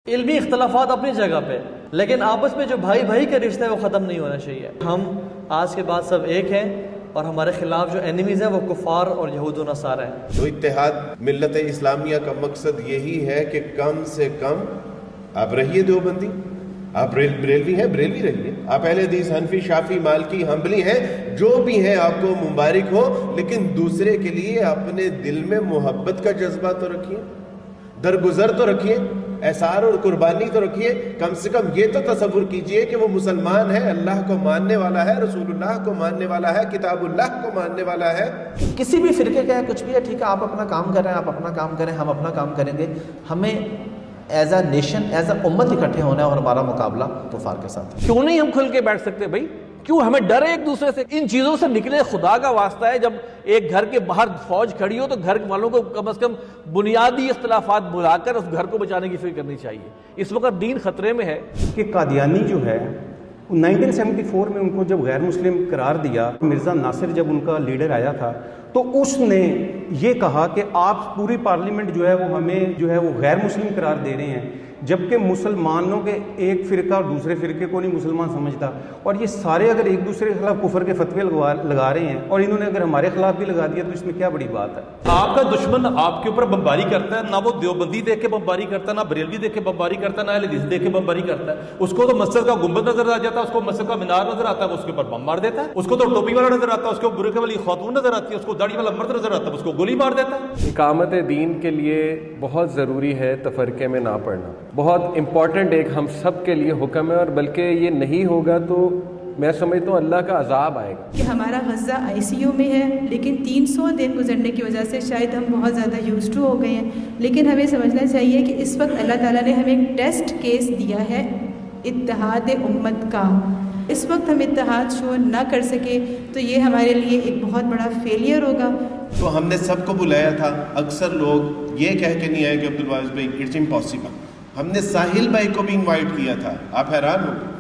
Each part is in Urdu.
علمی اختلافات اپنی جگہ پہ، لیکن آپس میں جو بھائی بھائی کا رشتہ ہے وہ ختم نہیں ہونا چاہیے. ہم آج کے بعد سب ایک ہیں اور ہمارے خلاف جو اینیمیز ہیں وہ کفار اور یہود و نصارہ ہیں. تو اتحاد ملت اسلامیہ کا مقصد یہی ہے کہ کم سے کم آپ رہیے دیوبندی، آپ بریلوی ہیں بریلوی رہیے، آپ اہل حدیث حنفی شافی مالکی حنبلی ہیں، جو بھی ہیں آپ کو مبارک ہو، لیکن دوسرے کے لیے اپنے دل میں محبت کا جذبہ تو رکھیے، درگزر تو رکھیے، احسار اور قربانی تو رکھیے. کم سے کم یہ تو تصور کیجئے کہ وہ مسلمان ہے، اللہ کو ماننے والا ہے، رسول اللہ کو ماننے والا ہے، کتاب اللہ کو ماننے والا ہے. کسی بھی فرقے کا ہے، کچھ بھی ہے، ٹھیک ہے، آپ اپنا کام کر رہے ہیں، آپ اپنا کام کریں، ہم اپنا کام کریں گے. ہمیں as a nation, as a امت اکٹھے ہونا ہے اور ہمارا مقابلہ کفار کے ساتھ. کیوں نہیں ہم کھل کے بیٹھ سکتے بھائی؟ کیوں ہمیں ڈر ہے ایک دوسرے سے؟ ان چیزوں سے نکلے. خدا کا واسطہ ہے، جب ایک گھر کے باہر فوج کھڑی ہو تو گھر والوں کو کم از کم بنیادی اختلافات بلا کر اس گھر کو بچانے کی فکر کرنی چاہیے. اس وقت دین خطرے میں ہے. کہ قادیانی جو ہے 1974 میں ان کو جب غیر مسلم قرار دیا، مرزا ناصر جب ان کا لیڈر آیا تھا تو اس نے یہ کہا کہ آپ پوری پارلیمنٹ جو ہے وہ ہمیں جو ہے وہ غیر مسلم قرار دے رہے ہیں، جبکہ مسلمانوں کے ایک فرقہ اور دوسرے فرقے کو نہیں مسلمان سمجھتا. اور یہ سارے اگر ایک دوسرے کے خلاف کفر کے فتوے لگا رہے ہیں اور انہوں نے اگر ہمارے خلاف بھی لگا دیا تو اس میں کیا بڑی بات ہے؟ آپ کا دشمن آپ کے اوپر بمباری کرتا ہے، نہ وہ دیوبندی دیکھ کے بمباری کرتا ہے، نہ بریلوی دیکھ کے بمباری کرتا ہے، نہ اہل حدیث دیکھ کے بمباری کرتا ہے. اس کو تو مسجد کا گنبد نظر آ جاتا ہے، اس کو مسجد کا مینار نظر آتا ہے، اس کے اوپر بم مار دیتا ہے. اس کو تو ٹوپی والا نظر آتا ہے، اس کو برقعے والی خاتون نظر آتی ہے، اس کو داڑھی والا مرد نظر آتا ہے، اس کو گولی مار دیتا ہے. اقامت دین کے لیے بہت ضروری ہے تفرقے میں نہ پڑنا. بہت امپورٹنٹ ایک ہم سب کے لیے حکم ہے، اور بلکہ یہ نہیں ہوگا تو میں سمجھتا ہوں اللہ کا عذاب آئے گا. کہ ہمارا غزہ ICU میں ہے، لیکن 300 دن گزرنے کی وجہ سے شاید ہم بہت زیادہ یوزڈ ٹو ہو گئے ہیں. لیکن ہمیں سمجھنا چاہیے کہ اس وقت اللہ تعالیٰ نے ہمیں ایک ٹیسٹ کیس دیا ہے اتحاد امت کا. اس وقت ہم اتحاد شو نہ کر سکے تو یہ ہمارے لیے ایک بہت بڑا فیلئر ہوگا. تو ہم نے سب کو بلایا تھا، اکثر لوگ یہ کہہ کے نہیں آئے کہ عبدالواحد بھائی اٹس امپاسبل. ہم نے ساحل بھائی کو بھی انوائٹ کیا تھا، آپ حیران ہو گئے.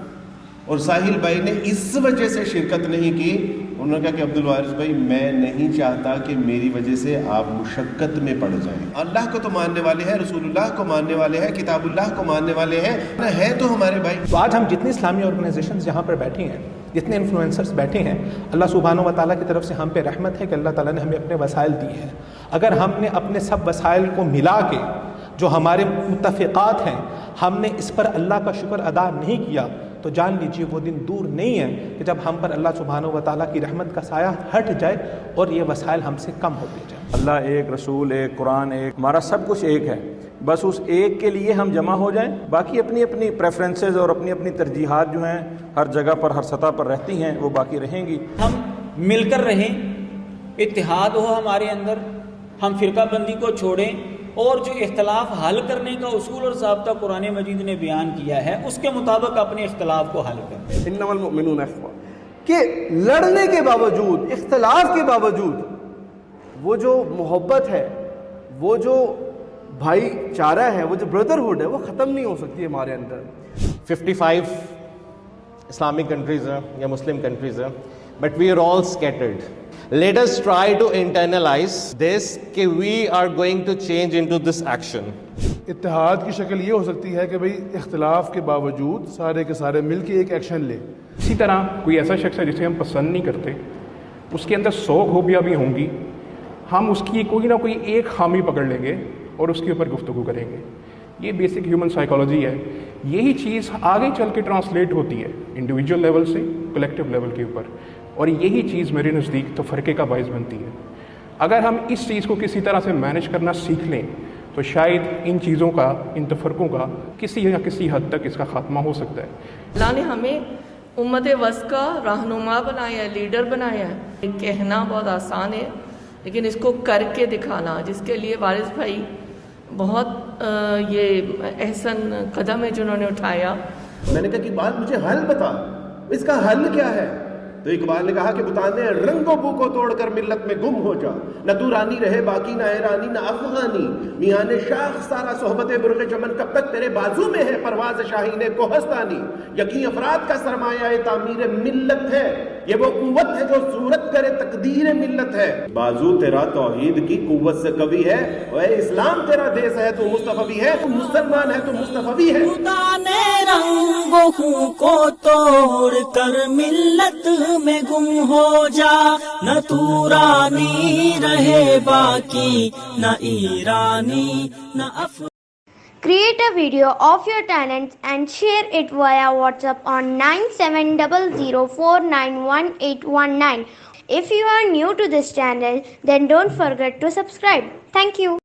اور ساحل بھائی نے اس وجہ سے شرکت نہیں کی، انہوں نے کہا کہ عبدالوارث بھائی میں نہیں چاہتا کہ میری وجہ سے آپ مشقت میں پڑ جائیں. اللہ کو تو ماننے والے ہیں، رسول اللہ کو ماننے والے ہیں، کتاب اللہ کو ماننے والے ہیں، ہے تو ہمارے بھائی. تو آج ہم جتنی اسلامی آرگنائزیشنز یہاں پر بیٹھی ہیں، جتنے انفلوئنسرز بیٹھے ہیں، اللہ سبحانہ و تعالیٰ کی طرف سے ہم پہ رحمت ہے کہ اللہ تعالیٰ نے ہمیں اپنے وسائل دیے ہیں. اگر ہم نے اپنے سب وسائل کو ملا کے جو ہمارے متفقات ہیں، ہم نے اس پر اللہ کا شکر ادا نہیں کیا تو جان لیجیے وہ دن دور نہیں ہے کہ جب ہم پر اللہ سبحانہ و تعالیٰ کی رحمت کا سایہ ہٹ جائے اور یہ وسائل ہم سے کم ہوتے جائیں. اللہ ایک، رسول ایک، قرآن ایک، ہمارا سب کچھ ایک ہے. بس اس ایک کے لیے ہم جمع ہو جائیں. باقی اپنی اپنی پریفرنسز اور اپنی اپنی ترجیحات جو ہیں ہر جگہ پر ہر سطح پر رہتی ہیں، وہ باقی رہیں گی. ہم مل کر رہیں، اتحاد ہو ہمارے اندر، ہم فرقہ بندی کو چھوڑیں اور جو اختلاف حل کرنے کا اصول اور ضابطہ قرآن مجید نے بیان کیا ہے اس کے مطابق اپنے اختلاف کو حل کریں. انما المؤمنون اخوہ، کہ لڑنے کے باوجود، اختلاف کے باوجود وہ جو محبت ہے، وہ جو بھائی چارہ ہے، وہ جو بردرہڈ ہے، وہ ختم نہیں ہو سکتی ہمارے اندر. 55 Islamic countries ہیں یا مسلم کنٹریز ہیں، but we are all scattered. Let us try to internalize this کہ we are going to change into this action. اتحاد کی شکل یہ ہو سکتی ہے کہ بھئی اختلاف کے باوجود سارے کے سارے مل کے ایک ایکشن لیں. اسی طرح کوئی ایسا شخص ہے جسے ہم پسند نہیں کرتے، اس کے اندر 100 خوبیاں بھی ہوں گی، ہم اس کی کوئی نہ کوئی ایک خامی پکڑ لیں گے اور اس کے اوپر گفتگو کریں گے. یہ بیسک ہیومن سائیکالوجی ہے. یہی چیز آگے چل کے ٹرانسلیٹ ہوتی ہے انڈیویجول لیول سے کلیکٹیو لیول کے اوپر، اور یہی چیز میرے نزدیک تفرقے کا باعث بنتی ہے. اگر ہم اس چیز کو کسی طرح سے مینیج کرنا سیکھ لیں تو شاید ان چیزوں کا، ان تفرقوں کا کسی نہ کسی حد تک اس کا خاتمہ ہو سکتا ہے. اللہ نے ہمیں امت وسط کا رہنما بنایا ہے، لیڈر بنایا ہے. کہنا بہت آسان ہے لیکن اس کو کر کے دکھانا، جس کے لیے وارث بھائی بہت یہ احسن قدم ہے جنہوں نے اٹھایا. میں نے کہا کہ بات مجھے حل بتا، اس کا حل کیا ہے؟ تو اقبال نے کہا کہ بتانے رنگ و بو کو توڑ کر ملت میں گم ہو جا، نہ تو رانی رہے باقی نہ ایرانی نہ افغانی، میان شاخ سارا صحبت برق چمن کب تک تیرے بازو میں ہے پرواز شاہین کوہستانی. یقین افراد کا سرمایہ تعمیر ملت ہے، یہ وہ قوت ہے جو صورت کرے تقدیر ملت ہے. بازو تیرا توحید کی قوت سے قوی ہے. اے اسلام تیرا دیس ہے تو مصطفی ہے, تو مسلمان ہے تو مصطفی ہے. خدا نے رنگوں کو توڑ کر ملت میں گم ہو جا, نہ تورانی رہے باقی نہ ایرانی نہ Create a video of your talents and share it via WhatsApp on 9700491819. If you are new to this channel, then don't forget to subscribe. Thank you.